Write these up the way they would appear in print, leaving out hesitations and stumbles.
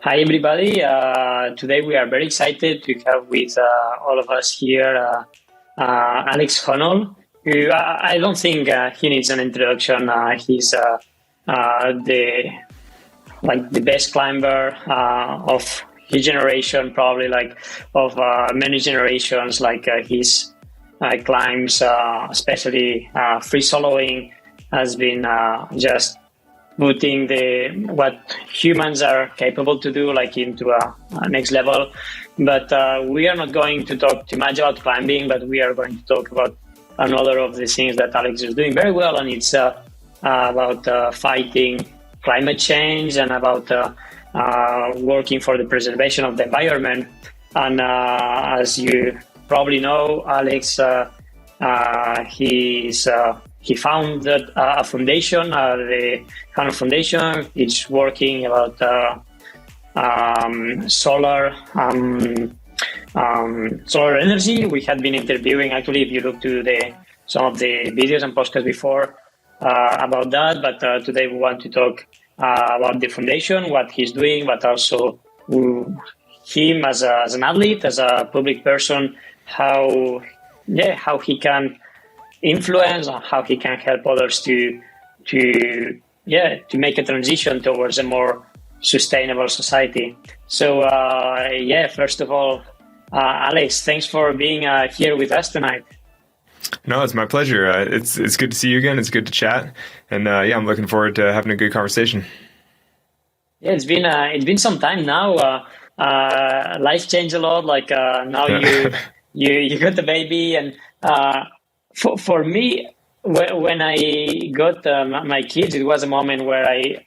Hi, everybody. Today we are very excited to have with all of us here Alex Honnold, who I don't think he needs an introduction. He's the the best climber of his generation, probably like of many generations. His climbs, especially free soloing, has been just putting the what humans are capable to do into a next level. But we are not going to talk too much about climbing, but we are going to talk about another of the things that Alex is doing very well, and it's about fighting climate change and about working for the preservation of the environment. And as you probably know, Alex, he founded a foundation, the Honnold Foundation. It's working about solar energy. We had been interviewing, actually, if you look to some of the videos and podcasts before about that. But today we want to talk about the foundation, what he's doing, but also him as an athlete, as a public person, how he can influence and how he can help others to make a transition towards a more sustainable society. So first of all, Alex, thanks for being here with us tonight. No, it's my pleasure. It's good to see you again. It's good to chat, and I'm looking forward to having a good conversation. Yeah, it's been some time now. Life changed a lot. Now you got the baby, and for me, when I got my kids, it was a moment where I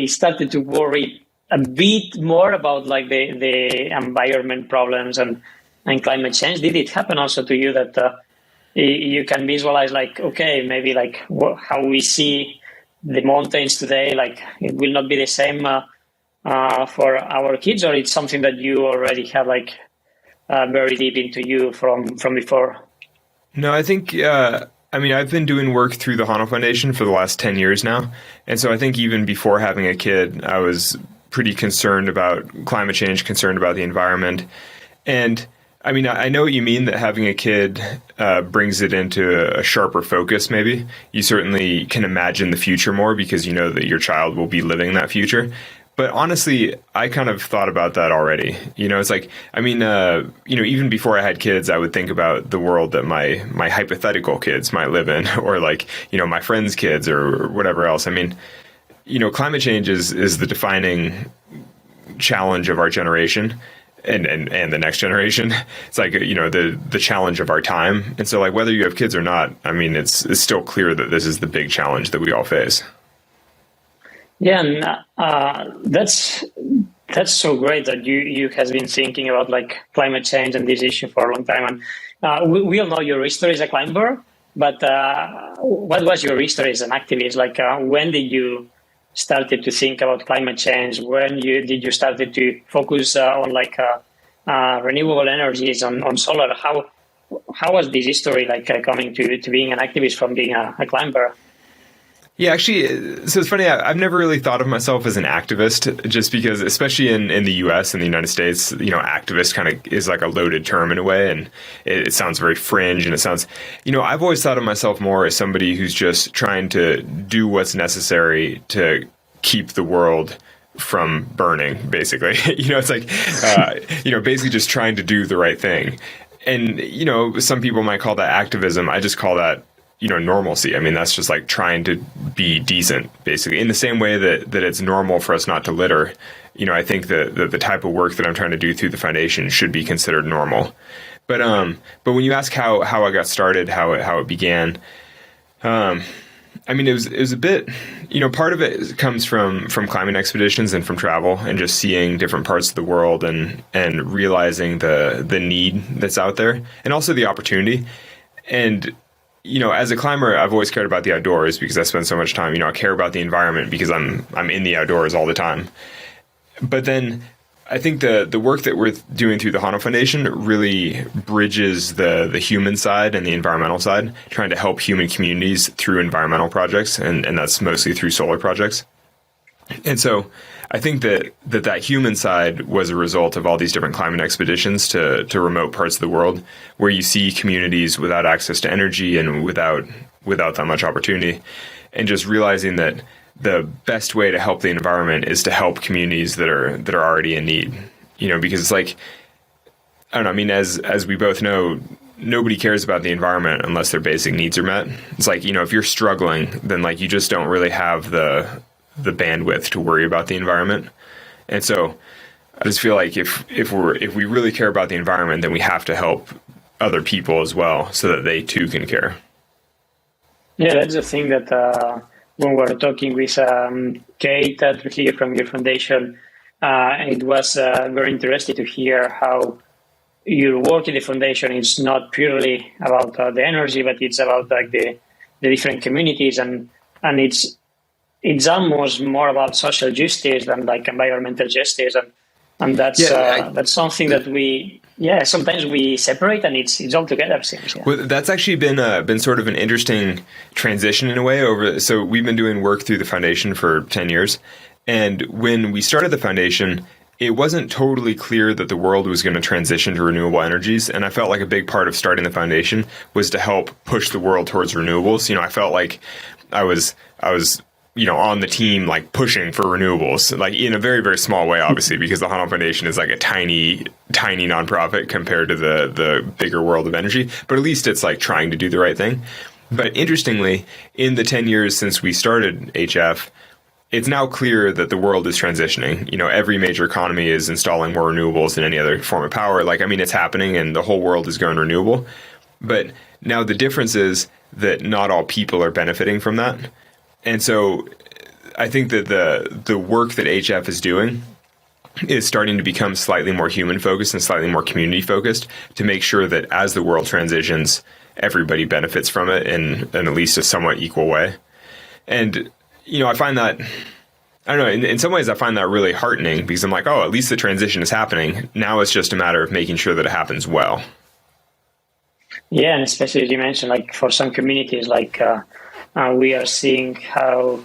started to worry a bit more about the environment problems and climate change. Did it happen also to you that you can visualize maybe how we see the mountains today, it will not be the same for our kids, or it's something that you already have very deep into you from before? No, I think, I've been doing work through the Honnold Foundation for the last 10 years now. And so I think even before having a kid, I was pretty concerned about climate change, concerned about the environment. And I know what you mean, that having a kid brings it into a sharper focus, maybe. You certainly can imagine the future more because you know that your child will be living that future. But honestly, I kind of thought about that already. It's even before I had kids, I would think about the world that my hypothetical kids might live in, or my friends' kids or whatever else. Climate change is the defining challenge of our generation and the next generation. It's the challenge of our time. And so whether you have kids or not, it's still clear that this is the big challenge that we all face. Yeah, and that's so great that you has been thinking about climate change and this issue for a long time. And we all know your history as a climber, but what was your history as an activist? When did you started to think about climate change? When did you started to focus on renewable energies, on solar? How was this history coming to being an activist from being a climber? Yeah, actually, so it's funny. I've never really thought of myself as an activist, just because, especially in the U.S. and the United States, activist kind of is a loaded term in a way, and it sounds very fringe, and it sounds, I've always thought of myself more as somebody who's just trying to do what's necessary to keep the world from burning, basically. It's basically just trying to do the right thing. And, some people might call that activism. I just call that normalcy. That's just trying to be decent, basically. In the same way that it's normal for us not to litter, I think that the type of work that I'm trying to do through the foundation should be considered normal. But when you ask how I got started, how it began, it was a bit, part of it comes from climbing expeditions and from travel and just seeing different parts of the world and realizing the need that's out there and also the opportunity. And as a climber, I've always cared about the outdoors because I spend so much time. I care about the environment because I'm in the outdoors all the time. But then I think the work that we're doing through the Honnold Foundation really bridges the human side and the environmental side, trying to help human communities through environmental projects, and that's mostly through solar projects. And so I think that human side was a result of all these different climate expeditions to remote parts of the world where you see communities without access to energy and without that much opportunity, and just realizing that the best way to help the environment is to help communities that are already in need. Because it's like, I don't know, I mean, as we both know, nobody cares about the environment unless their basic needs are met. It's like, if you're struggling, then like you just don't really have the bandwidth to worry about the environment. And so I just feel like if we really care about the environment, then we have to help other people as well so that they too can care. Yeah, that's the thing that when we were talking with Kate Trujillo from your foundation, it was very interesting to hear how your work in the foundation is not purely about the energy, but it's about like the different communities, and it's almost more about social justice than like environmental justice, and that's that's something that we sometimes we separate, and it's all together. Seems, Well, that's actually been sort of an interesting transition in a way. So we've been doing work through the foundation for 10 years, and when we started the foundation, it wasn't totally clear that the world was going to transition to renewable energies. And I felt like a big part of starting the foundation was to help push the world towards renewables. I felt like I was on the team, like pushing for renewables, like in a very, very small way, obviously, because the Honnold Foundation is like a tiny, tiny nonprofit compared to the bigger world of energy. But at least it's like trying to do the right thing. But interestingly, in the 10 years since we started HF, it's now clear that the world is transitioning. Every major economy is installing more renewables than any other form of power. It's happening and the whole world is going renewable. But now the difference is that not all people are benefiting from that. And so I think that the work that HF is doing is starting to become slightly more human focused and slightly more community focused to make sure that as the world transitions, everybody benefits from it in at least a somewhat equal way. And I find that, I don't know, in some ways I find that really heartening because I'm like, at least the transition is happening. Now it's just a matter of making sure that it happens well. Yeah, and especially as you mentioned, like for some communities, like we are seeing how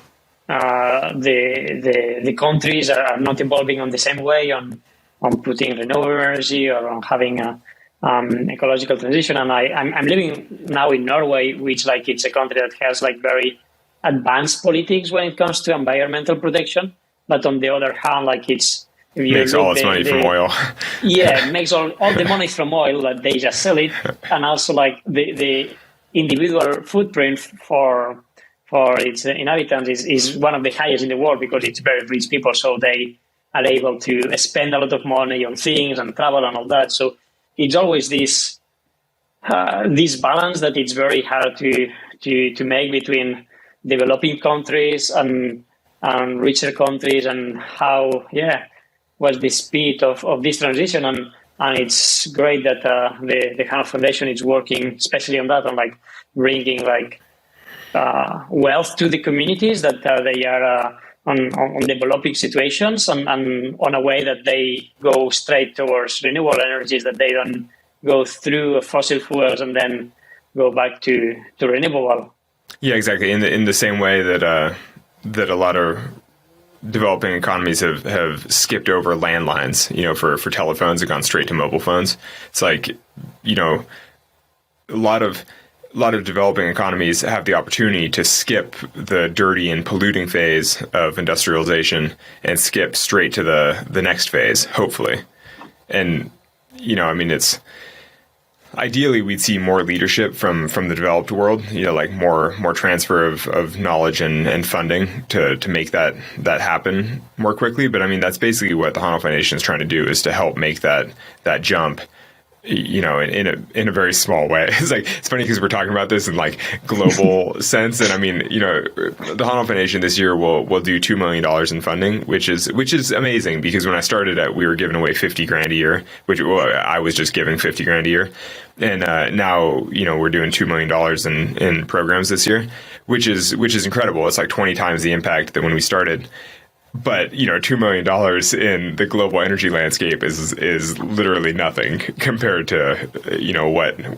the countries are not evolving on the same way on putting renewable energy or on having a ecological transition. And I'm living now in Norway, which like it's a country that has like very advanced politics when it comes to environmental protection, but on the other hand, like it makes all its money from oil. Yeah, it makes all the money from oil that they just sell it, and also like the individual footprint for its inhabitants is one of the highest in the world because it's very rich people, so they are able to spend a lot of money on things and travel and all that. So it's always this balance that it's very hard to make between developing countries and richer countries, and how was the speed of this transition. And it's great that the Honnold Foundation is working especially on that, on like bringing like wealth to the communities that they are on developing situations, and on a way that they go straight towards renewable energies, that they don't go through fossil fuels and then go back to renewable. Yeah, exactly. In the same way that a lot of developing economies have skipped over landlines, for telephones and gone straight to mobile phones. It's like, a lot of developing economies have the opportunity to skip the dirty and polluting phase of industrialization and skip straight to the next phase, hopefully. And it's ideally we'd see more leadership from the developed world, like more transfer of knowledge and funding to make that happen more quickly. But that's basically what the Honnold Foundation is trying to do, is to help make that jump, in a very small way. It's funny because we're talking about this in like global sense, and the Honnold Foundation this year will do $2 million in funding, which is amazing, because when I started we were giving away $50,000 a year, I was just giving $50,000 a year, and now we're doing $2 million in programs this year, which is incredible. It's like 20 times the impact that when we started. But $2 million in the global energy landscape is literally nothing compared to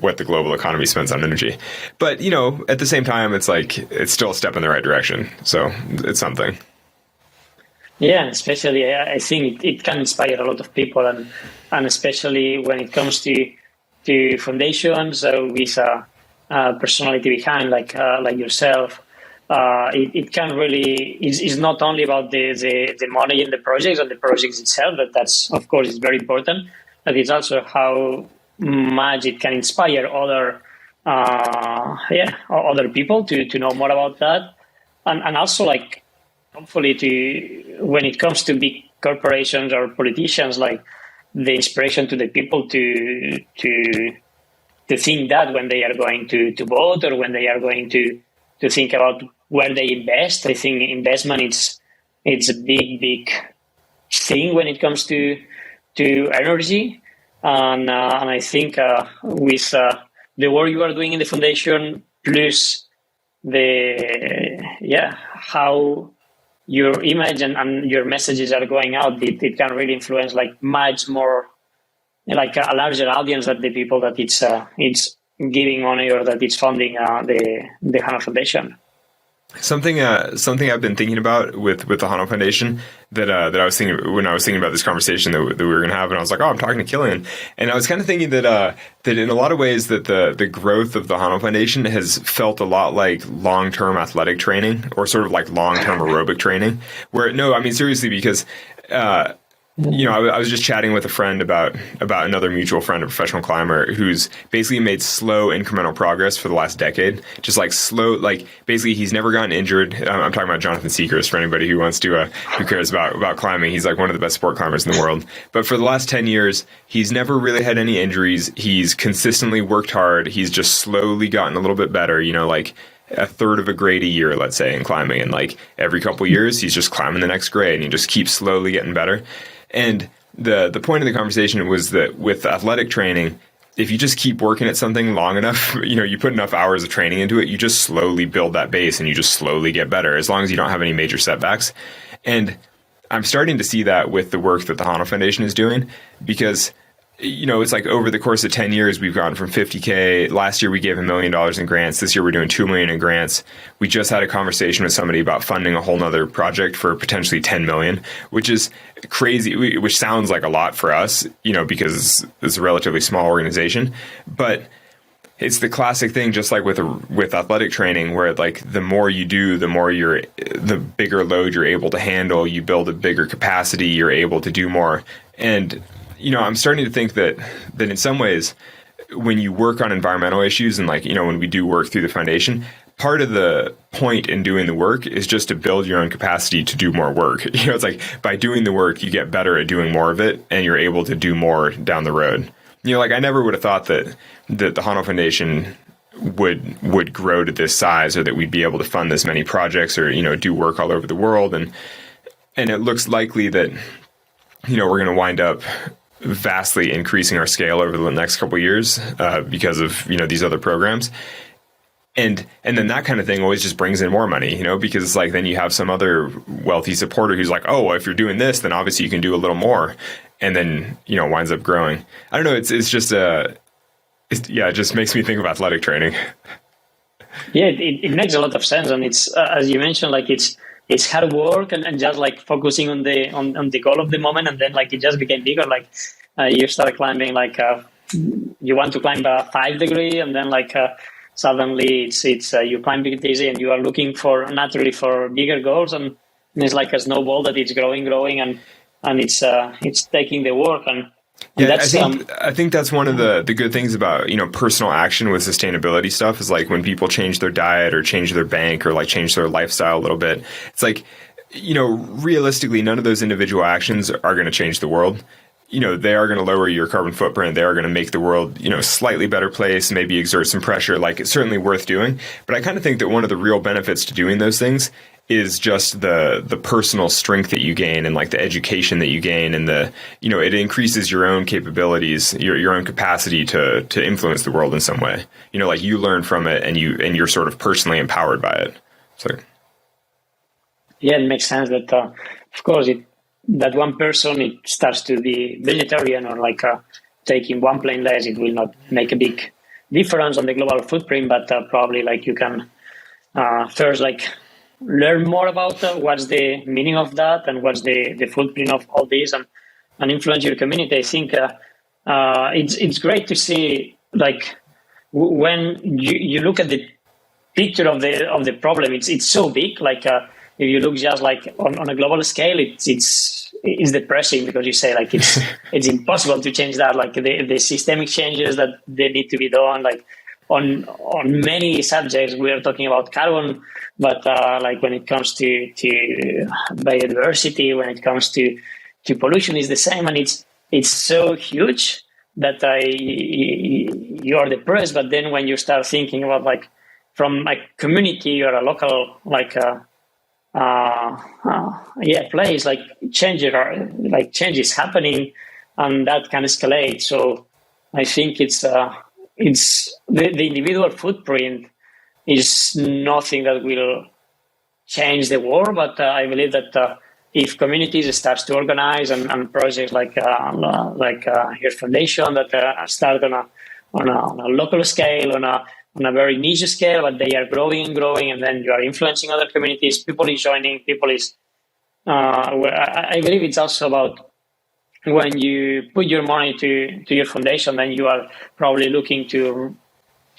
what the global economy spends on energy. But at the same time, it's like it's still a step in the right direction. So it's something. Yeah, especially I think it can inspire a lot of people, and especially when it comes to foundations with a personality behind, like yourself. It can really is not only about the money in the projects and the projects itself, but that's of course is very important. But it's also how much it can inspire other people to know more about that, and also like hopefully to when it comes to big corporations or politicians, like the inspiration to the people to think that when they are going to vote or when they are going to think about where they invest. I think investment it's a big thing when it comes to energy, and I think with the work you are doing in the foundation plus the how your image and your messages are going out, it can really influence like much more like a larger audience than the people that it's giving money or that it's funding the Honnold Foundation. Something I've been thinking about with the Honnold Foundation that I was thinking when I was thinking about this conversation that we were going to have, and I was like, oh, I'm talking to Kilian, and I was kind of thinking that in a lot of ways that the growth of the Honnold Foundation has felt a lot like long-term athletic training or sort of like long-term aerobic training. Where no, I mean seriously, because I was just chatting with a friend about another mutual friend, a professional climber, who's basically made slow incremental progress for the last decade. Just like slow, like basically he's never gotten injured. I'm talking about Jonathan Seekers for anybody who wants to, who cares about climbing. He's like one of the best sport climbers in the world. But for the last 10 years, he's never really had any injuries. He's consistently worked hard. He's just slowly gotten a little bit better, like a third of a grade a year, let's say, in climbing. And like every couple of years, he's just climbing the next grade and he just keeps slowly getting better. And the point of the conversation was that with athletic training, if you just keep working at something long enough, you put enough hours of training into it, you just slowly build that base and you just slowly get better as long as you don't have any major setbacks. And I'm starting to see that with the work that the Honnold Foundation is doing, because it's like over the course of 10 years, we've gone from 50K. Last year, we gave $1 million in grants. This year, we're doing $2 million in grants. We just had a conversation with somebody about funding a whole nother project for potentially 10 million, which is crazy, which sounds like a lot for us, because it's a relatively small organization. But it's the classic thing, just like with athletic training, where like the more you do, the bigger load you're able to handle. You build a bigger capacity. You're able to do more. And I'm starting to think that in some ways, when you work on environmental issues and when we do work through the foundation, part of the point in doing the work is just to build your own capacity to do more work. It's like by doing the work, you get better at doing more of it and you're able to do more down the road. I never would have thought that the Honnold Foundation would grow to this size, or that we'd be able to fund this many projects or, do work all over the world. And it looks likely that, we're going to wind up vastly increasing our scale over the next couple of years because of these other programs, and then that kind of thing always just brings in more money, because it's like then you have some other wealthy supporter who's like, oh, well, if you're doing this, then obviously you can do a little more, and then winds up growing. I don't know. It's just it just makes me think of athletic training. Yeah, it makes a lot of sense, and it's as you mentioned, like it's hard work and just like focusing on the goal of the moment, and then like it just became bigger. Like you start climbing you want to climb a 5 degree, and then suddenly it's you climb big easy, and you are looking naturally for bigger goals, and it's like a snowball that it's growing, and it's taking the work. And yeah, I think that's one of the good things about personal action with sustainability stuff is like when people change their diet or change their bank or like change their lifestyle a little bit. It's like realistically, none of those individual actions are going to change the world. They are going to lower your carbon footprint. They are going to make the world slightly better place. Maybe exert some pressure. Like it's certainly worth doing. But I kind of think that one of the real benefits to doing those things is just the personal strength that you gain, and like the education that you gain, and it increases your own capabilities, your own capacity to influence the world in some way. Like you learn from it, and you're sort of personally empowered by it. So yeah, it makes sense that of course that one person it starts to be vegetarian or taking one plane less, it will not make a big difference on the global footprint, but probably like you can first learn more about what's the meaning of that and what's the footprint of all this, and influence your community. I think it's great to see, like, when you look at the picture of the problem, it's so big. Like if you look just like on a global scale, it's depressing, because you say like it's impossible to change that. Like the systemic changes that they need to be done, like on many subjects. We are talking about carbon, but like when it comes to biodiversity, when it comes to pollution, is the same, and it's so huge that you are depressed. But then when you start thinking about, like, from a community or a local, like place, like changes happening, and that can escalate. So I think it's the individual footprint is nothing that will change the world, but I believe that if communities starts to organize, and projects like your foundation that start on a local scale, on a very niche scale, but they are growing and growing, and then you are influencing other communities. People is joining. People is. I believe it's also about, when you put your money to your foundation, then you are probably looking to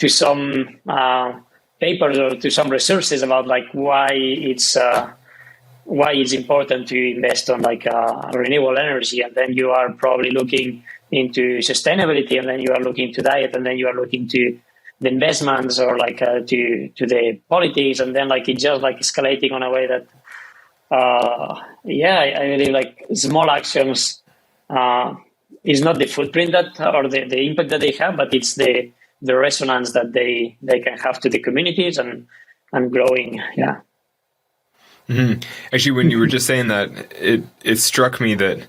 some papers or to some resources about, like, why it's important to invest on, like, renewable energy, and then you are probably looking into sustainability, and then you are looking to diet, and then you are looking to the investments, or like to the politics, and then like it's just like escalating on a way that I believe like small actions is not the footprint that, or the impact that they have, but it's the resonance that they can have to the communities and growing. Yeah. Mm-hmm. Actually, when you were just saying that, it struck me that,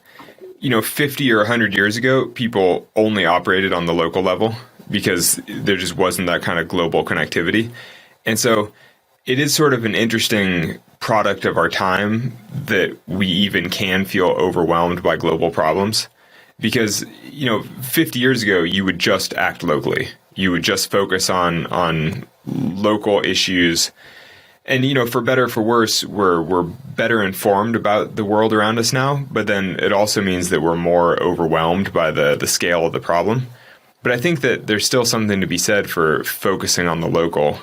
50 or 100 years ago, people only operated on the local level because there just wasn't that kind of global connectivity. And so it is sort of an interesting product of our time that we even can feel overwhelmed by global problems, because, 50 years ago, you would just act locally. You would just focus on local issues. And, for better or for worse, we're better informed about the world around us now, but then it also means that we're more overwhelmed by the scale of the problem. But I think that there's still something to be said for focusing on the local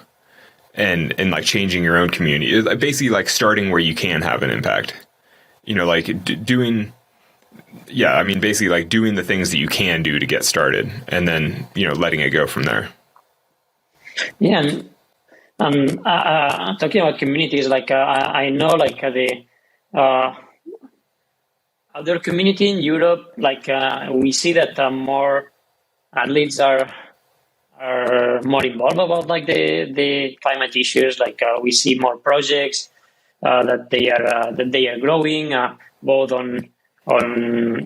and like changing your own community. Basically, like starting where you can have an impact. Basically like doing the things that you can do to get started, and then, letting it go from there. Yeah. And talking about communities, like I know, like the other community in Europe, like we see that more athletes are more involved about, like, the climate issues. Like we see more projects that they are growing, both on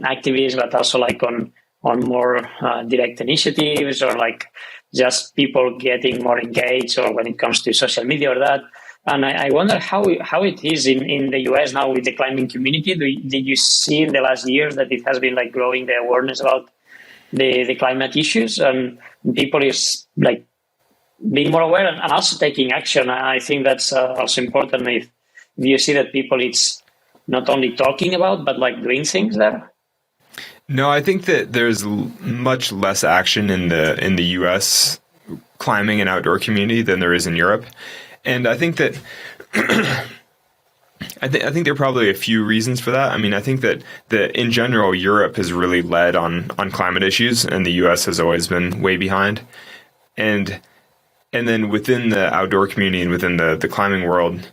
activities, but also like on more direct initiatives, or like just people getting more engaged, or when it comes to social media or that. And I wonder how it is in the US now with the climbing community. Did you see in the last years that it has been like growing the awareness about the climate issues, and people is like being more aware and also taking action? I think that's also important. If you see that people, it's not only talking about, but like doing things there. No, I think that there's much less action in the U.S. climbing and outdoor community than there is in Europe, and I think that I think there are probably a few reasons for that. I mean, I think that in general, Europe has really led on climate issues, and the U.S. has always been way behind. And then within the outdoor community and within the climbing world,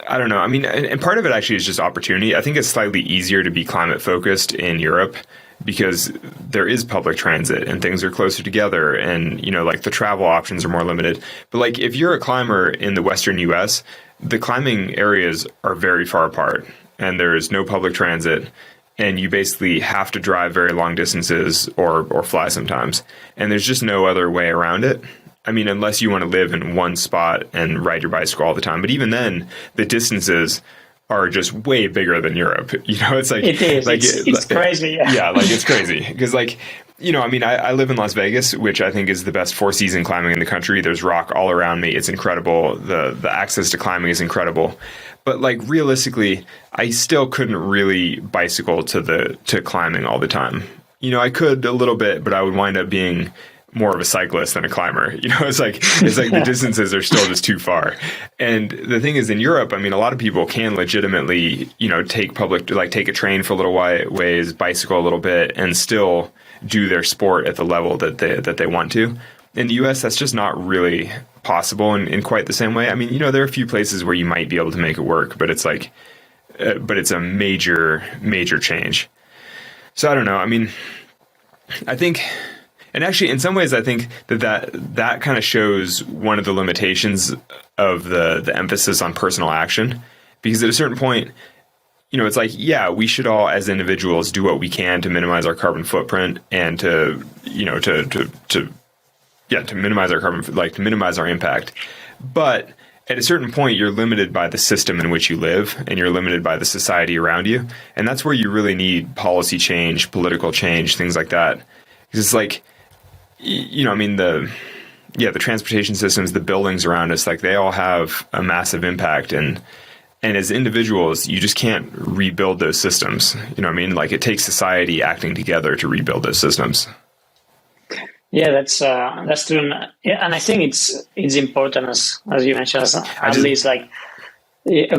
I don't know. I mean, and part of it actually is just opportunity. I think it's slightly easier to be climate focused in Europe because there is public transit and things are closer together, and, like the travel options are more limited. But like if you're a climber in the Western US, the climbing areas are very far apart and there is no public transit, and you basically have to drive very long distances or fly sometimes. And there's just no other way around it. I mean, unless you want to live in one spot and ride your bicycle all the time. But even then, the distances are just way bigger than Europe. It's like... It is. Like, it's crazy. Yeah. Yeah, like it's crazy. Because like I mean, I live in Las Vegas, which I think is the best four-season climbing in the country. There's rock all around me. It's incredible. The access to climbing is incredible. But like realistically, I still couldn't really bicycle to climbing all the time. I could a little bit, but I would wind up being more of a cyclist than a climber. It's like the distances are still just too far. And the thing is, in Europe, I mean, a lot of people can legitimately, take a train for a little ways, bicycle a little bit, and still do their sport at the level that they want to. In the US, that's just not really possible in quite the same way. I mean, there are a few places where you might be able to make it work, but it's like, but it's a major change. So I don't know. I mean, I think, and actually in some ways, I think that kind of shows one of the limitations of the emphasis on personal action, because at a certain point, it's like, yeah, we should all as individuals do what we can to minimize our carbon footprint and to minimize our to minimize our impact. But at a certain point, you're limited by the system in which you live, and you're limited by the society around you. And that's where you really need policy change, political change, things like that. Because it's like, I mean, the transportation systems, the buildings around us, like they all have a massive impact. And as individuals, you just can't rebuild those systems. You know what I mean? Like it takes society acting together to rebuild those systems. Yeah, that's true. Yeah, and I think it's important as you mentioned, at least like,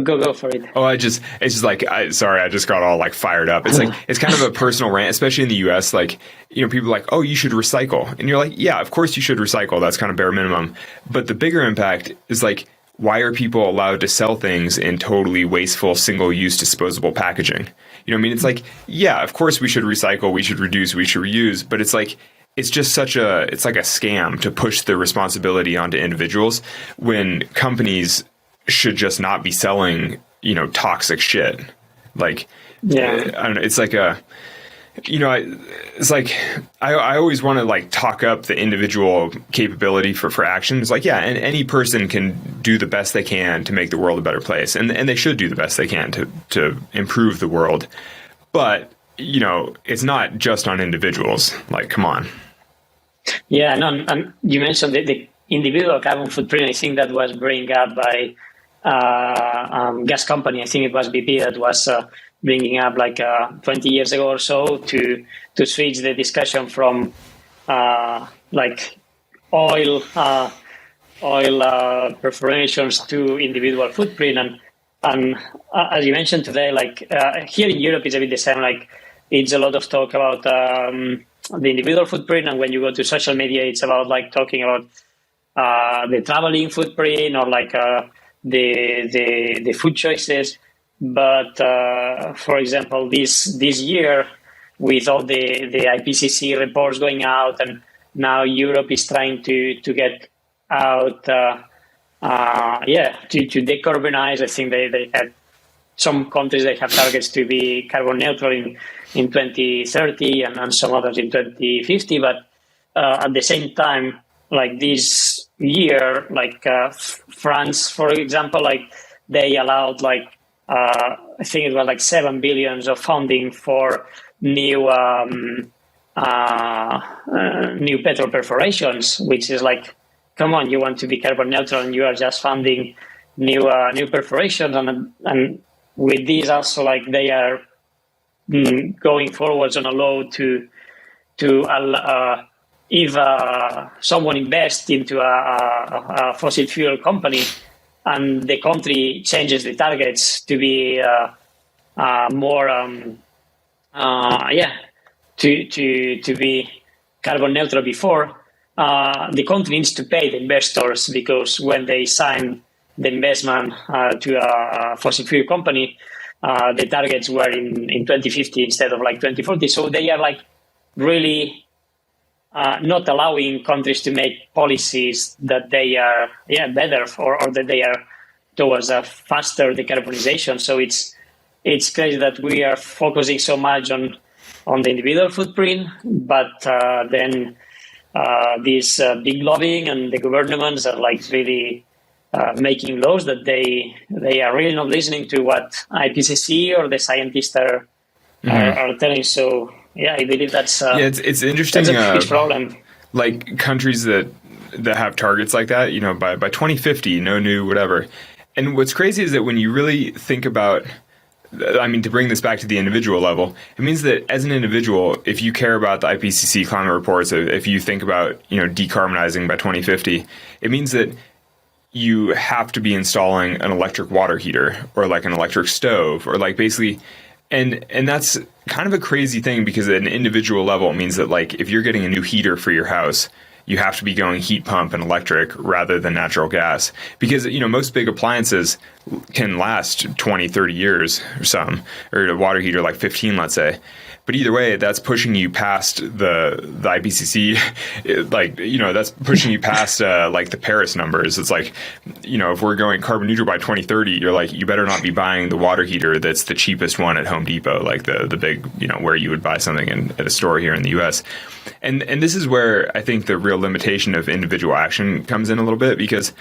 go for it. Oh, it's just like, I just got all like fired up. It's like, it's kind of a personal rant, especially in the US. Like, people are like, oh, you should recycle. And you're like, yeah, of course you should recycle. That's kind of bare minimum. But the bigger impact is like, why are people allowed to sell things in totally wasteful, single-use, disposable packaging? I mean? It's like, yeah, of course we should recycle, we should reduce, we should reuse. But it's like, it's just it's like a scam to push the responsibility onto individuals when companies should just not be selling, toxic shit. Like, yeah, I don't know. It's like it's like, I always want to like talk up the individual capability for action. It's like, yeah, and any person can do the best they can to make the world a better place. And they should do the best they can to improve the world. But, it's not just on individuals. Like, come on. Yeah, no, and you mentioned the individual carbon footprint. I think that was brought up by gas company. I think it was BP that was bringing up like 20 years ago or so to switch the discussion from like oil perforations to individual footprint. And as you mentioned today, like here in Europe, it's a bit the same. Like it's a lot of talk about the individual footprint, and when you go to social media, it's about like talking about the traveling footprint or like the food choices. But for example, this year, with all the IPCC reports going out, and now Europe is trying to get out, to decarbonize. I think they had some countries that have targets to be carbon neutral in 2030 and some others in 2050. But at the same time, like this year, like France, for example, like they allowed like I think it was like 7 billion of funding for new petrol perforations, which is like, come on, you want to be carbon neutral and you are just funding new perforations, and with these also like they are going forwards on a law to if someone invests into a fossil fuel company and the country changes the targets to be more to be carbon neutral before, the country needs to pay the investors, because when they sign the investment to a fossil fuel company, the targets were in 2050 instead of like 2040. So they are like really not allowing countries to make policies that they are better for, or that they are towards a faster decarbonization. So it's crazy that we are focusing so much on the individual footprint, but then these big lobbying and the governments are like really making laws that they are really not listening to what IPCC or the scientists are telling. So yeah, I believe that's it's interesting. that's a huge problem. Like countries that have targets like that, by 2050, no new whatever. And what's crazy is that when you really think about, I mean, to bring this back to the individual level, it means that as an individual, if you care about the IPCC climate reports, if you think about, decarbonizing by 2050, it means that you have to be installing an electric water heater or like an electric stove or like basically, and that's kind of a crazy thing because at an individual level, it means that like if you're getting a new heater for your house, you have to be going heat pump and electric rather than natural gas because, most big appliances can last 20, 30 years or a water heater like 15, let's say. But either way, that's pushing you past the IPCC, that's pushing you past like the Paris numbers. It's like, if we're going carbon neutral by 2030, you're like, you better not be buying the water heater that's the cheapest one at Home Depot, like the big, where you would buy something at a store here in the US. And this is where I think the real limitation of individual action comes in a little bit because,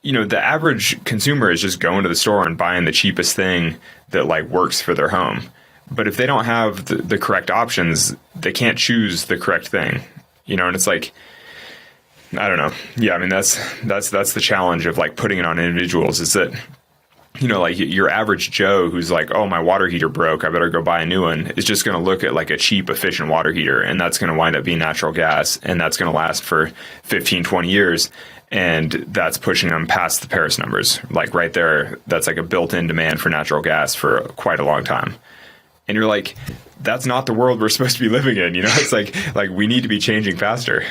the average consumer is just going to the store and buying the cheapest thing that like works for their home. But if they don't have the correct options, they can't choose the correct thing, and it's like, I don't know. Yeah. I mean, that's the challenge of like putting it on individuals is that, like your average Joe who's like, oh, my water heater broke, I better go buy a new one, is just going to look at like a cheap, efficient water heater. And that's going to wind up being natural gas. And that's going to last for 15, 20 years. And that's pushing them past the Paris numbers. Like right there, that's like a built-in demand for natural gas for quite a long time. And you're like, that's not the world we're supposed to be living in. It's like we need to be changing faster.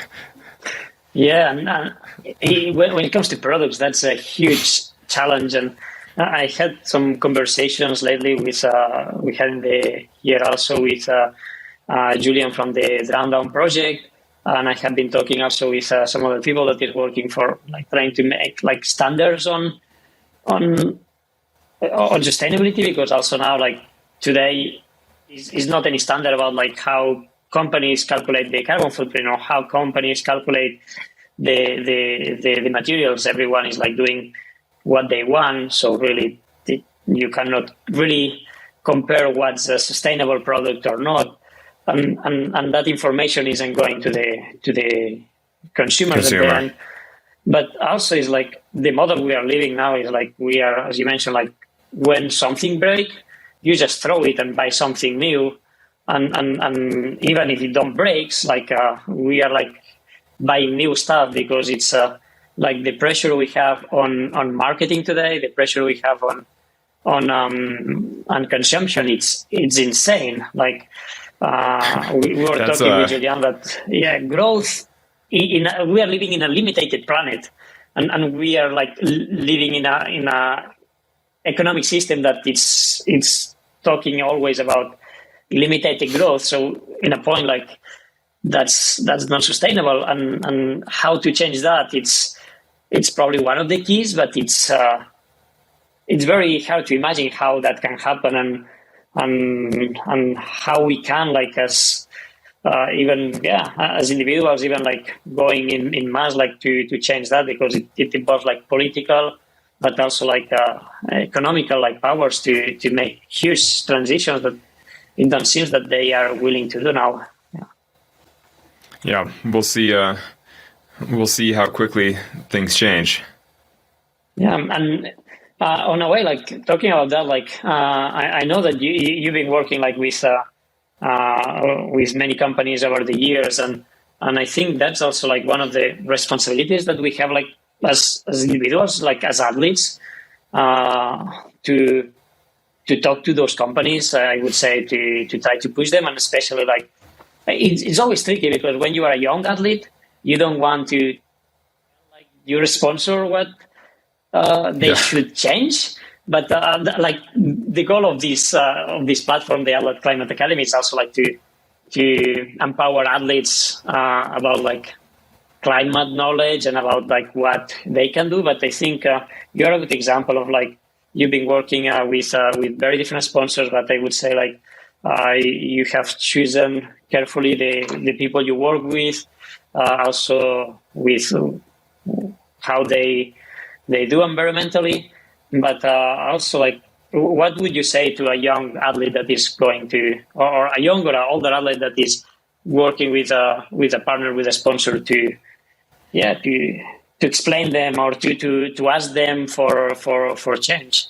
Yeah. And when it comes to products, that's a huge challenge. And I had some conversations lately with, we had in the year also with Julian from the Drown Down project. And I have been talking also with some other people that is working for like trying to make like standards on sustainability, because also now like today is not any standard about like how companies calculate the carbon footprint or how companies calculate the materials. Everyone is like doing what they want. So really you cannot really compare what's a sustainable product or not. And that information isn't going to the consumers at the end. But also is like the model we are living now is like we are, as you mentioned, like when something breaks, you just throw it and buy something new. And even if it don't breaks, like we are like buying new stuff because it's like the pressure we have on marketing today, the pressure we have on consumption, it's insane. Like we were talking with Julian that growth. We are living in a limited planet, and we are like living in a economic system that it's talking always about limited growth. So in a point like that's not sustainable, and how to change that, it's probably one of the keys, but it's very hard to imagine how that can happen and how we can like as as individuals, even like going in mass, like to change that, because it involves like political, but also like economical like powers to make huge transitions that it don't seem that they are willing to do now. Yeah, we'll see. We'll see how quickly things change. Yeah, and on a way, like talking about that, like I know that you've been working like with many companies over the years, and I think that's also like one of the responsibilities that we have, like as individuals, like as athletes, to talk to those companies. I would say to try to push them, and especially like it's always tricky because when you are a young athlete, you don't want to like your sponsor what they should change. But like the goal of this platform, the Athlete Climate Academy, is also like to empower athletes about like climate knowledge and about like what they can do. But I think you're a good example of like you've been working with very different sponsors. But I would say like you have chosen carefully the people you work with, also with how they do environmentally. But also like what would you say to a young athlete that is going to, or a young or an older athlete that is working with a partner, with a sponsor to explain them or to ask them for change?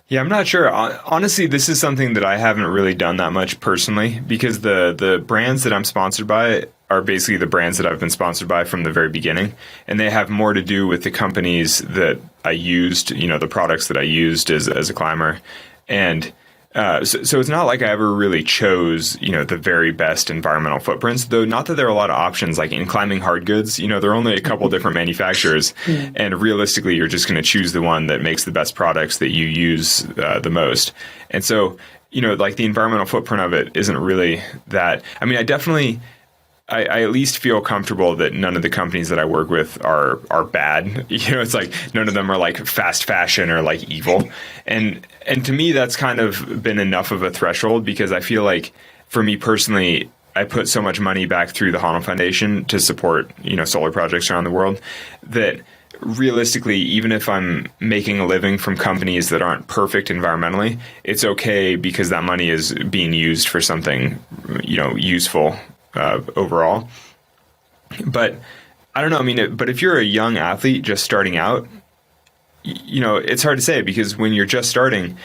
Yeah, I'm not sure. Honestly, this is something that I haven't really done that much personally, because the brands that I'm sponsored by are basically the brands that I've been sponsored by from the very beginning. And they have more to do with the companies that I used, the products that I used as a climber. And so it's not like I ever really chose, the very best environmental footprints, though not that there are a lot of options. Like in climbing hard goods, there are only a couple different manufacturers, and realistically, you're just going to choose the one that makes the best products that you use the most. And so, like the environmental footprint of it isn't really that. I mean, I at least feel comfortable that none of the companies that I work with are bad. It's like none of them are like fast fashion or like evil. And to me, that's kind of been enough of a threshold, because I feel like for me personally, I put so much money back through the Honnold Foundation to support, solar projects around the world, that realistically, even if I'm making a living from companies that aren't perfect environmentally, it's okay, because that money is being used for something, useful overall. But I don't know. I mean, but if you're a young athlete just starting out, it's hard to say, because when you're just starting,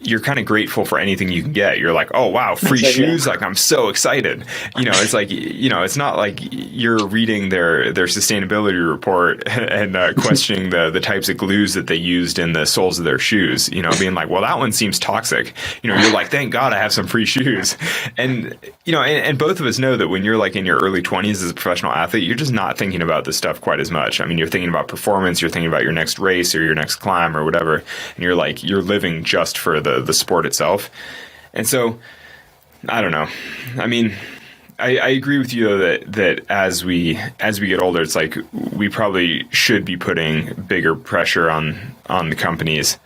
you're kind of grateful for anything you can get. You're like, oh, wow, free shoes. Like, I'm so excited. It's like, it's not like you're reading their sustainability report and questioning the types of glues that they used in the soles of their shoes, being like, well, that one seems toxic. You're like, thank God I have some free shoes. And, and both of us know that when you're like in your early 20s as a professional athlete, you're just not thinking about this stuff quite as much. I mean, you're thinking about performance, you're thinking about your next race or your next climb or whatever. And you're like, you're living just for the sport itself. And so I don't know. I mean, I agree with you though that as we get older, it's like we probably should be putting bigger pressure on the companies.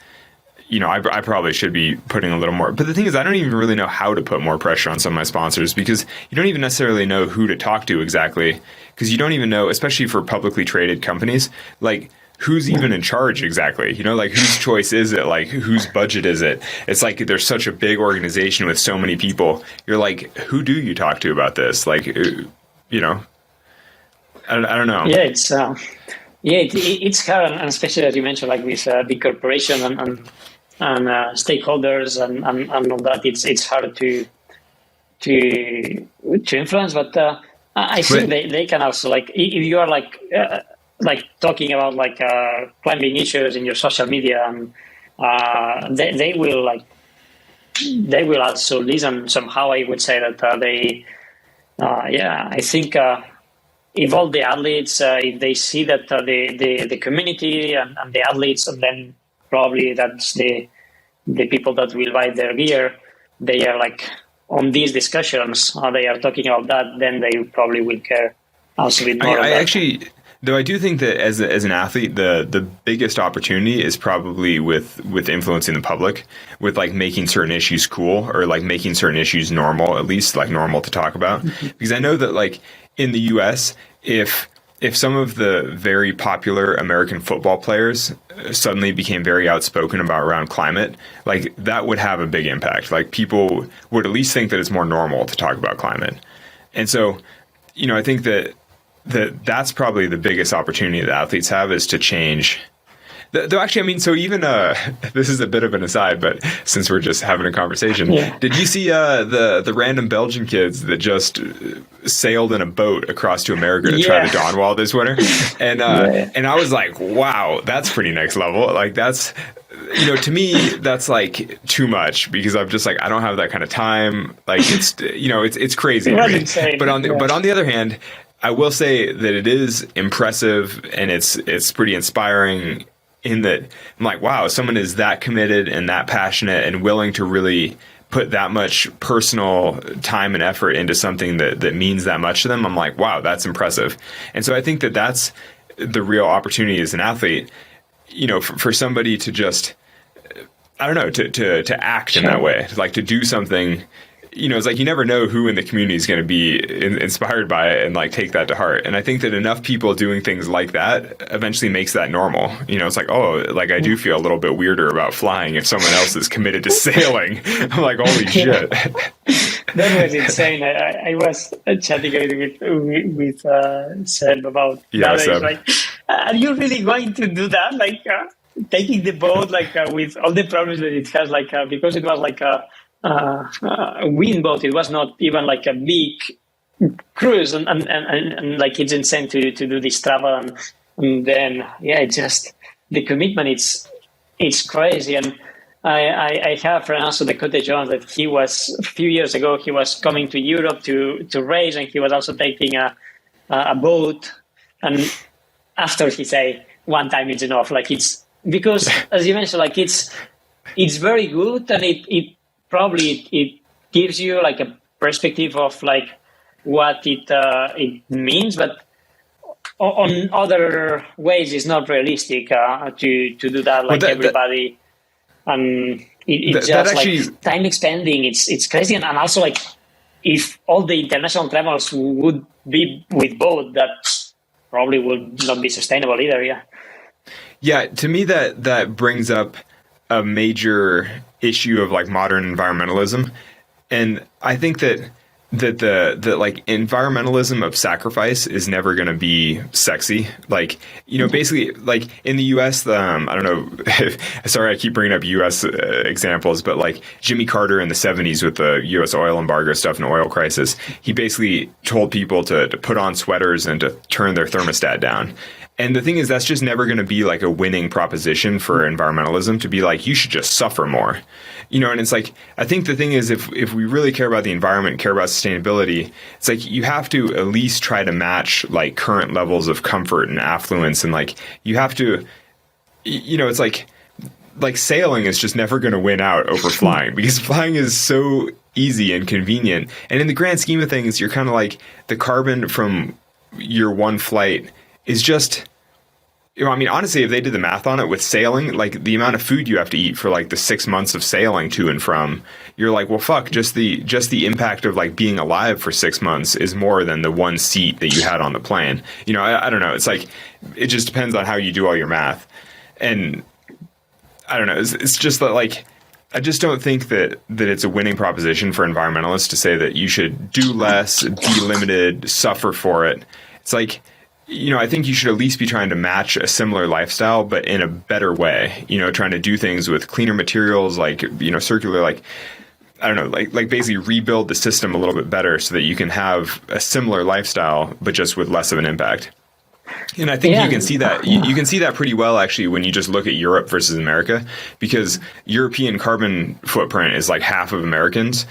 I probably should be putting a little more. But the thing is, I don't even really know how to put more pressure on some of my sponsors, because you don't even necessarily know who to talk to exactly, because you don't even know, especially for publicly traded companies, like who's even in charge exactly? Like whose choice is it? Like whose budget is it? It's like there's such a big organization with so many people. You're like, who do you talk to about this? Like, I don't know. Yeah, it's it's hard, and especially as you mentioned, like with big corporation and stakeholders and all that. It's hard to influence, but I think they can also, like, if you are like talking about like climbing issues in your social media, and they will also listen somehow. I would say that I think if all the athletes, if they see that the community and the athletes, and then probably that's the people that will buy their gear, they are like on these discussions, they are talking about that, then they probably will care also a bit more. Though I do think that as an athlete, the biggest opportunity is probably with influencing the public, with like making certain issues cool, or like making certain issues normal, at least like normal to talk about. Because I know that like in the US, if some of the very popular American football players suddenly became very outspoken around climate, like that would have a big impact. Like people would at least think that it's more normal to talk about climate. And so, I think that's probably the biggest opportunity that athletes have, is to change. Though actually, I mean, so even this is a bit of an aside, but since we're just having a conversation, did you see the random Belgian kids that just sailed in a boat across to America to try the Dawn Wall this winter? And and I was like, wow, that's pretty next level. Like that's, to me, that's like too much, because I'm just like, I don't have that kind of time. Like it's it's crazy. But on the other hand, I will say that it is impressive, and it's pretty inspiring, in that I'm like, wow, someone is that committed and that passionate and willing to really put that much personal time and effort into something that means that much to them. I'm like, wow, that's impressive. And so I think that that's the real opportunity as an athlete, for somebody to just, I don't know, to act in that way, like to do something, it's like you never know who in the community is going to be inspired by it and like take that to heart. And I think that enough people doing things like that eventually makes that normal. It's like, oh, like I do feel a little bit weirder about flying if someone else is committed to sailing. I'm like, holy shit. That was insane. I was chatting with Seb about that. Seb. Like, are you really going to do that? Like taking the boat, like with all the problems that it has, like because it was like a wind boat. It was not even like a big cruise, and like it's insane to do this travel, and then it's just the commitment. It's crazy, and I have a friend also, Dakota Jones, that he was a few years ago. He was coming to Europe to race, and he was also taking a boat. And after he say one time it's enough. Like it's because, as you mentioned, like it's very good, and it probably it gives you like a perspective of like what it means, but on other ways it's not realistic to do that. Like everybody. And it's just actually, like time expanding. It's crazy, and also like if all the international travels would be with boat, that probably would not be sustainable either. Yeah. To me, that brings up a major issue of like modern environmentalism, and I think that the like environmentalism of sacrifice is never going to be sexy. Like, basically like in the US, I don't know, sorry, I keep bringing up US examples, but like Jimmy Carter in the 70s with the US oil embargo stuff and oil crisis, he basically told people to put on sweaters and to turn their thermostat down. And the thing is, that's just never going to be like a winning proposition for environmentalism, to be like, you should just suffer more. And it's like, I think the thing is, if we really care about the environment, care about sustainability, it's like you have to at least try to match like current levels of comfort and affluence. And like, you have to, it's like sailing is just never going to win out over flying, because flying is so easy and convenient. And in the grand scheme of things, you're kind of like the carbon from your one flight is just, I mean, honestly, if they did the math on it with sailing, like the amount of food you have to eat for like the 6 months of sailing to and from, you're like, well, fuck, just the impact of like being alive for 6 months is more than the one seat that you had on the plane. I don't know. It's like, it just depends on how you do all your math. And I don't know. It's just that like, I just don't think that it's a winning proposition for environmentalists to say that you should do less, be limited, suffer for it. It's like, I think you should at least be trying to match a similar lifestyle, but in a better way, trying to do things with cleaner materials, like, circular, like, I don't know, like basically rebuild the system a little bit better so that you can have a similar lifestyle, but just with less of an impact. And I think you can see that you can see that pretty well, actually, when you just look at Europe versus America, because European carbon footprint is like half of Americans.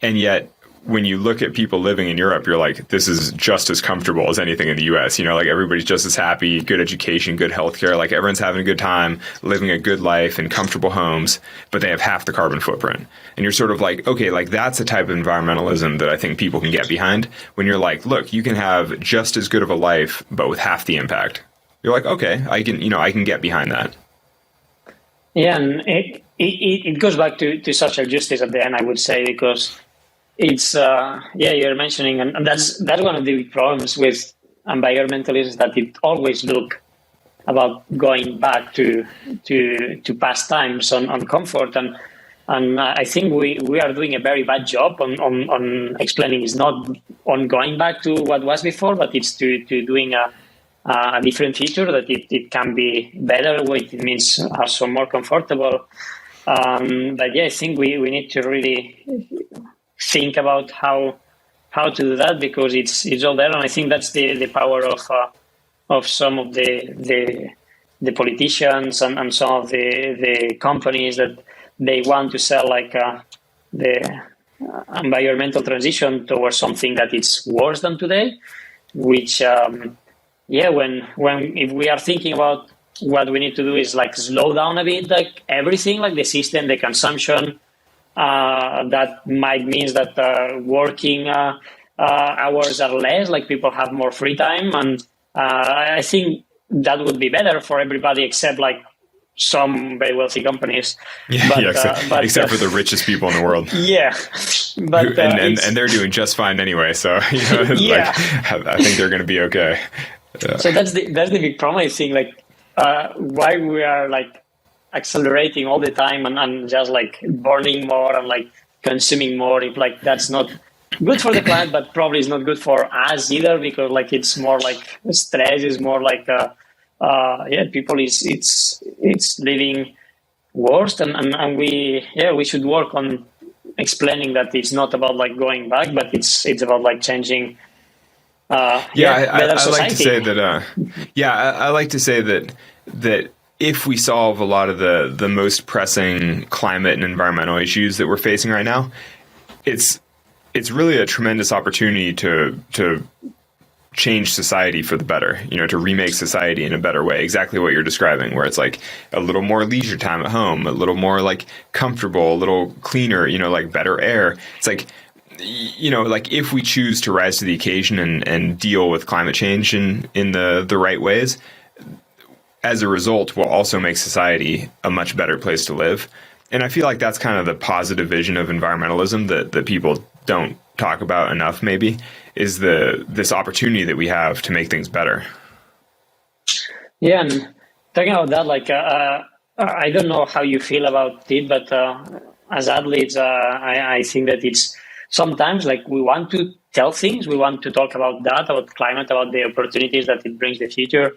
And yet, when you look at people living in Europe, you're like, this is just as comfortable as anything in the US. Like everybody's just as happy, good education, good healthcare, like everyone's having a good time, living a good life in comfortable homes, but they have half the carbon footprint. And you're sort of like, okay, like that's a type of environmentalism that I think people can get behind, when you're like, look, you can have just as good of a life, but with half the impact. You're like, okay, I can get behind that. Yeah, and it goes back to social justice at the end, I would say, because it's you're mentioning, and that's one of the big problems with environmentalism, that it always look about going back to past times on comfort, and I think we are doing a very bad job on explaining it's not on going back to what was before, but it's to doing a different feature that it can be better, what it means also more comfortable. But I think we need to really think about how to do that, because it's all there, and I think that's the power of some of the politicians and some of the companies, that they want to sell like the environmental transition towards something that is worse than today, which if we are thinking about what we need to do is like slow down a bit, like everything, like the system, the consumption. That might mean that working hours are less, like people have more free time. And I think that would be better for everybody, except like some very wealthy companies. Except for the richest people in the world. Yeah, but and they're doing just fine anyway. So I think they're going to be okay. So that's the big problem. I think why we are accelerating all the time and just burning more and consuming more. If that's not good for the planet, but probably is not good for us either, because it's more stress is more people it's living worse, and we should work on explaining that it's not about going back, but it's about changing. I like to say that. I like to say that if we solve a lot of the most pressing climate and environmental issues that we're facing right now, it's really a tremendous opportunity to change society for the better, to remake society in a better way. Exactly what you're describing, where it's a little more leisure time at home, a little more comfortable, a little cleaner, better air. It's if we choose to rise to the occasion and deal with climate change in the right ways, as a result, we'll also make society a much better place to live. And I feel like that's kind of the positive vision of environmentalism that people don't talk about enough, maybe, is this opportunity that we have to make things better. Yeah, and talking about that, I don't know how you feel about it, but as athletes, I think that it's sometimes we want to tell things, we want to talk about that, about climate, about the opportunities that it brings the future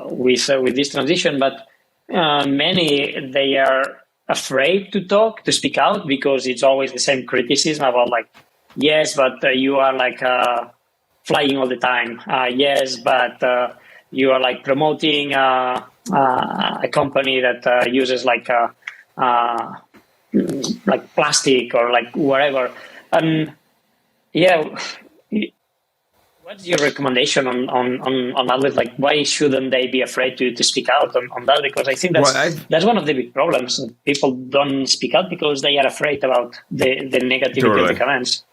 with this transition, but many, they are afraid to speak out, because it's always the same criticism about yes, but you are flying all the time. Yes, but you are promoting a company that uses plastic or whatever. And what's your recommendation on that? Why shouldn't they be afraid to speak out on that? Because I think that's one of the big problems. People don't speak out because they are afraid about the negativity of the comments.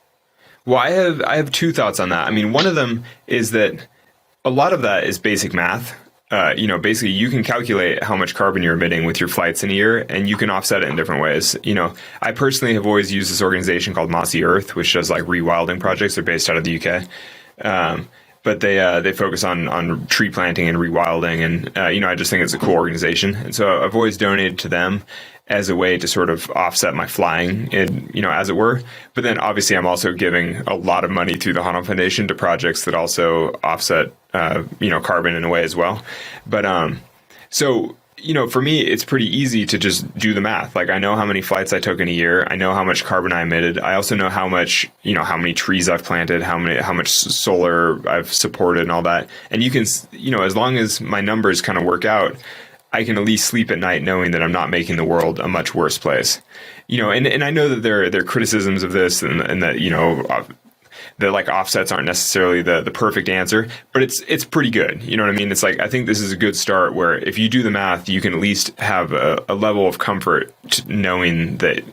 Well, I have two thoughts on that. I mean, one of them is that a lot of that is basic math. Basically you can calculate how much carbon you're emitting with your flights in a year, and you can offset it in different ways. I personally have always used this organization called Mossy Earth, which does rewilding projects. They're based out of the UK. But they focus on tree planting and rewilding. And, I just think it's a cool organization. And so I've always donated to them as a way to sort of offset my flying, as it were. But then obviously I'm also giving a lot of money through the Honnold Foundation to projects that also offset, carbon in a way as well. But, for me, it's pretty easy to just do the math. I know how many flights I took in a year. I know how much carbon I emitted. I also know how much, how many trees I've planted, how much solar I've supported and all that. And you can, as long as my numbers kind of work out, I can at least sleep at night knowing that I'm not making the world a much worse place. And I know that there are criticisms of this and that, that offsets aren't necessarily the perfect answer, but it's pretty good. You know what I mean? It's I think this is a good start where if you do the math, you can at least have a level of comfort knowing that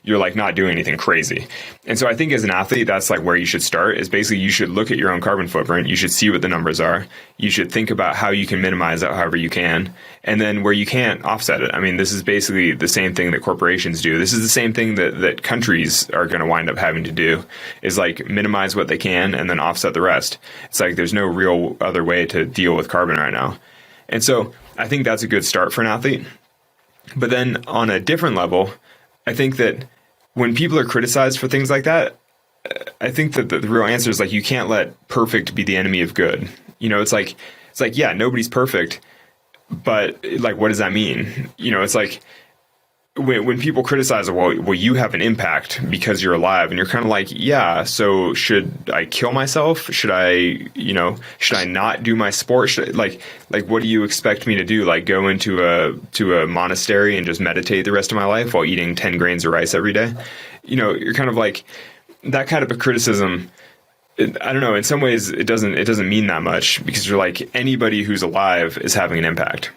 you're not doing anything crazy. And so I think as an athlete, that's where you should start, is basically you should look at your own carbon footprint. You should see what the numbers are. You should think about how you can minimize that however you can. And then where you can't, offset it. I mean, this is basically the same thing that corporations do. This is the same thing that countries are going to wind up having to do, is minimize what they can and then offset the rest. It's there's no real other way to deal with carbon right now. And so I think that's a good start for an athlete. But then on a different level, I think that when people are criticized for things like that, I think that the real answer is you can't let perfect be the enemy of good. It's yeah, nobody's perfect, but what does that mean? It's when people criticize, well, you have an impact because you're alive, and you're kind of yeah, so should I kill myself? Should I not do my sport? What do you expect me to do? Go into a monastery and just meditate the rest of my life while eating 10 grains of rice every day? You're kind of that kind of a criticism. I don't know. In some ways, it doesn't mean that much, because you're anybody who's alive is having an impact.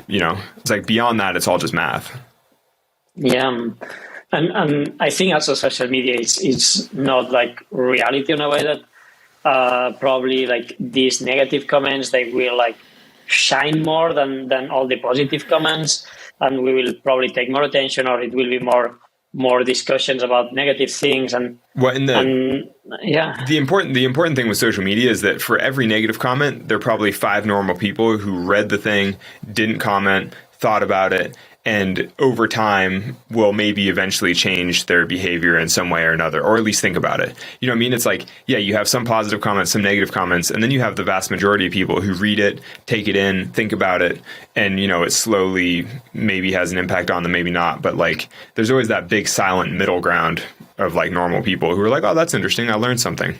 It's beyond that, it's all just math. Yeah, and I think also social media is not reality in a way that probably these negative comments, they will shine more than all the positive comments, and we will probably take more attention, or it will be more discussions about negative things. And yeah, the important thing with social media is that for every negative comment, there are probably 5 normal people who read the thing, didn't comment, thought about it, and over time will maybe eventually change their behavior in some way or another, or at least think about it. You know what I mean? It's like, yeah, you have some positive comments, some negative comments, and then you have the vast majority of people who read it, take it in, think about it, and, you know, it slowly maybe has an impact on them, maybe not. But like, there's always that big silent middle ground of like normal people who are like, oh, that's interesting, I learned something.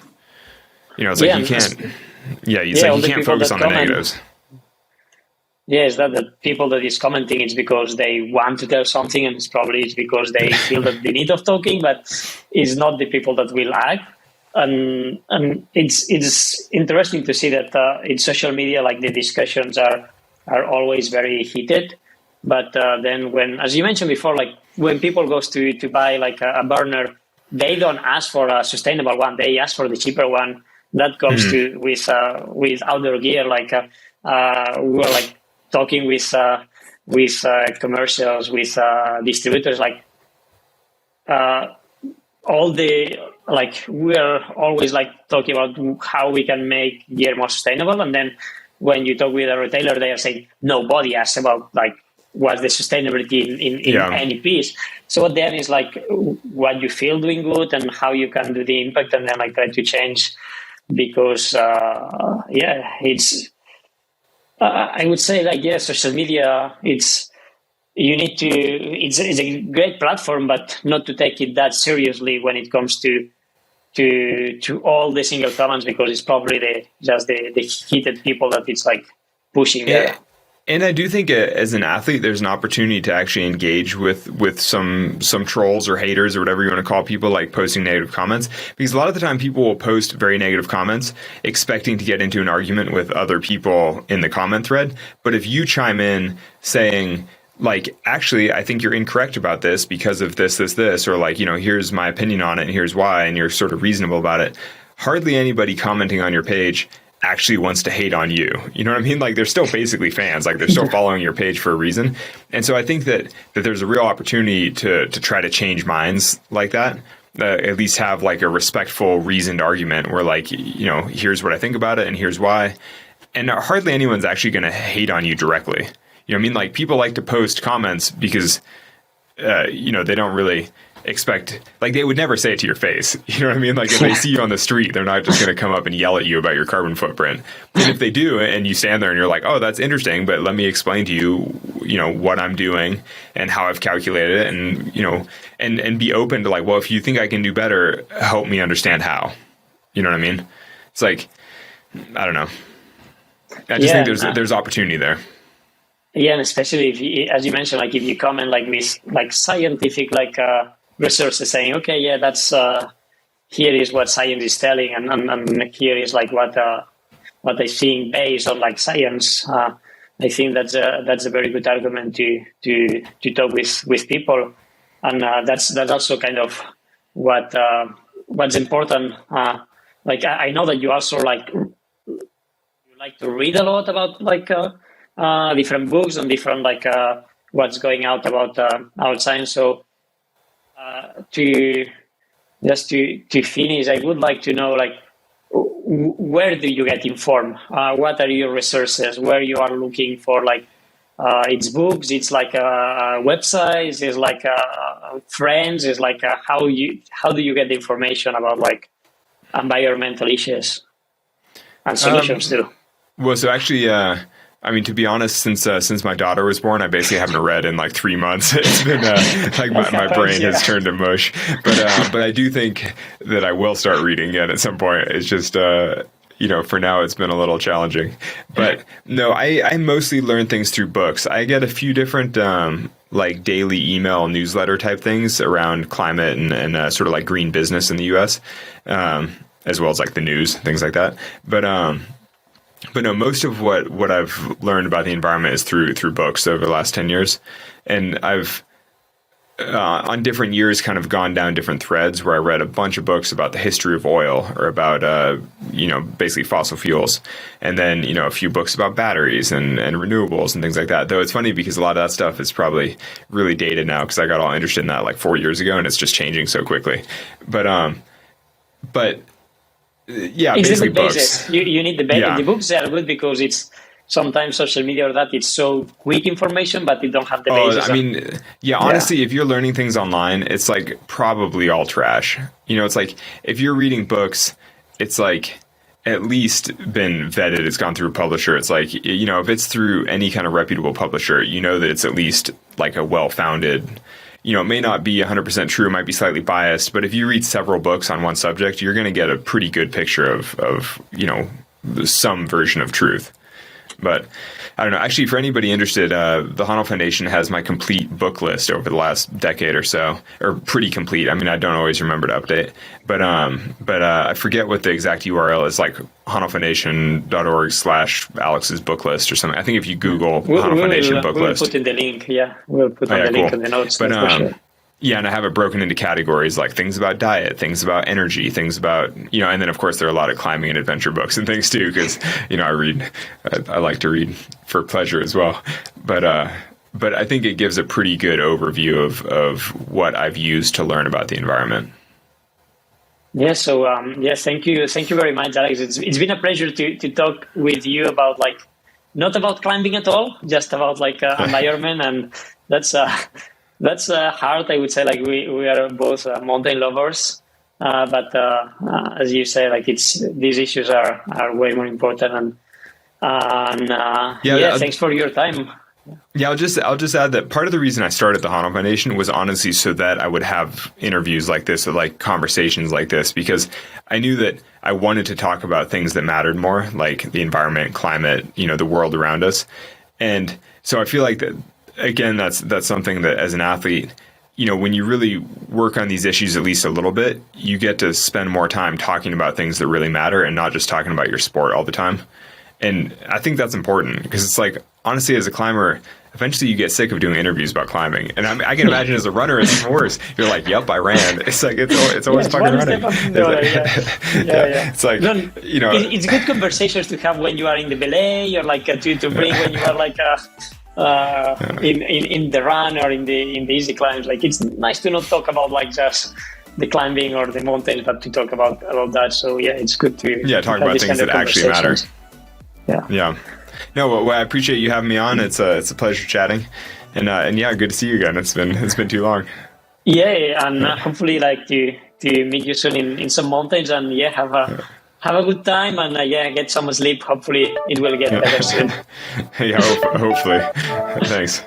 You know, it's like you can't focus on the negatives. Yes, that the people that is commenting, it's because they want to tell something, and it's because they feel that the need of talking, but it's not the people that will act. And it's interesting to see that in social media, like the discussions are always very heated. But then when, as you mentioned before, like when people goes to buy like a burner, they don't ask for a sustainable one; they ask for the cheaper one. That comes to with outdoor gear. Like we were like talking with commercials, with distributors, like all the, like we're always like talking about how we can make gear more sustainable, and then when you talk with a retailer, they are saying nobody asks about like what's the sustainability in any piece. So what then is like what you feel doing good and how you can do the impact, and then like try to change, because it's. I would say, like, yeah, social media, it's a great platform, but not to take it that seriously when it comes to all the single comments, because it's probably the heated people that it's like pushing there. And I do think as an athlete, there's an opportunity to actually engage with some trolls or haters or whatever you want to call people, like posting negative comments. Because a lot of the time people will post very negative comments expecting to get into an argument with other people in the comment thread. But if you chime in saying, like, actually, I think you're incorrect about this because of this, or like, you know, here's my opinion on it and here's why, and you're sort of reasonable about it, hardly anybody commenting on your page actually wants to hate on you. You know what I mean? Like, they're still basically fans. Like, they're still following your page for a reason. And so I think that there's a real opportunity to try to change minds like that. At least have like a respectful, reasoned argument where, like, you know, here's what I think about it and here's why. And hardly anyone's actually going to hate on you directly. You know what I mean? Like, people like to post comments because, you know, they don't really expect, like, they would never say it to your face. You know what I mean? Like, if they see you on the street, they're not just going to come up and yell at you about your carbon footprint. And if they do, and you stand there and you're like, oh, that's interesting, but let me explain to you, you know, what I'm doing and how I've calculated it, and, you know, and be open to like, well, if you think I can do better, help me understand how. You know what I mean? It's like, I don't know. I just think there's opportunity there. Yeah, and especially if you, as you mentioned, like if you comment like with like scientific like resources saying, okay, yeah, that's here is what science is telling, and here is like what I think based on like science. I think that's a very good argument to talk with people, and that's also kind of what's important. Like I know that you also like to read a lot about like different books and different like what's going out about our science. So to finish, I would like to know like where do you get informed? What are your resources? Where you are looking for like it's books, it's like websites, it's like friends, it's like how do you get the information about like environmental issues and solutions too? Well, so actually, I mean, to be honest, since my daughter was born, I basically haven't read in like 3 months. It's been like my brain has turned to mush. But I do think that I will start reading again at some point. It's just you know, for now it's been a little challenging. But no, I mostly learn things through books. I get a few different like daily email newsletter type things around climate and sort of like green business in the U.S. As well as like the news, things like that. But no, most of what I've learned about the environment is through books over the last 10 years. And I've on different years kind of gone down different threads where I read a bunch of books about the history of oil or about, basically fossil fuels. And then, a few books about batteries and renewables and things like that. Though it's funny because a lot of that stuff is probably really dated now because I got all interested in that like 4 years ago and it's just changing so quickly. But yeah, it's basically the books. basis. You need the basis. Yeah. The books are good because it's sometimes social media or that it's so quick information, but you don't have the basis. Honestly, if you're learning things online, it's like probably all trash. It's like if you're reading books, it's like at least been vetted. It's gone through a publisher. It's like, if it's through any kind of reputable publisher, that it's at least like a well-founded, it may not be 100% true, it might be slightly biased, but if you read several books on one subject, you're going to get a pretty good picture of some version of truth. But I don't know. Actually, for anybody interested, the Honnold Foundation has my complete book list over the last decade or so, or pretty complete. I mean, I don't always remember to update, but I forget what the exact URL is, like honnoldfoundation.org/Alex's book list or something. I think if you Google Honnold Foundation book list. We'll put in the link. Yeah, we'll put the link in the notes. But, for sure. Yeah, and I have it broken into categories like things about diet, things about energy, things about, and then of course there are a lot of climbing and adventure books and things too, because, I like to read for pleasure as well. But I think it gives a pretty good overview of what I've used to learn about the environment. Yeah, so, thank you very much, Alex. It's been a pleasure to talk with you about not about climbing at all, just about environment, and that's hard, I would say. We are both mountain lovers, but as you say, these issues are way more important. Thanks for your time. Yeah, I'll just add that part of the reason I started the Honnold Foundation was honestly so that I would have interviews like this or conversations like this, because I knew that I wanted to talk about things that mattered more, like the environment, climate, the world around us, and so I feel like that. Again, that's something that as an athlete, when you really work on these issues at least a little bit, you get to spend more time talking about things that really matter and not just talking about your sport all the time. And I think that's important because it's like, honestly, as a climber, eventually you get sick of doing interviews about climbing. And I can imagine as a runner, it's even worse. You're like, yep, I ran. It's like, it's always fucking running. It's like, It's good conversations to have when you are in the belay, or to bring when you are in the run or in the easy climbs. It's nice to not talk about just the climbing or the mountains, but to talk about that. So it's good to talk about things that actually matter. Yeah. No, well, I appreciate you having me on. It's a pleasure chatting, and good to see you again. It's been too long. Yeah, and hopefully to meet you soon in some mountains, and have a good time, and get some sleep. Hopefully it will get better soon. Yeah, hopefully. Thanks.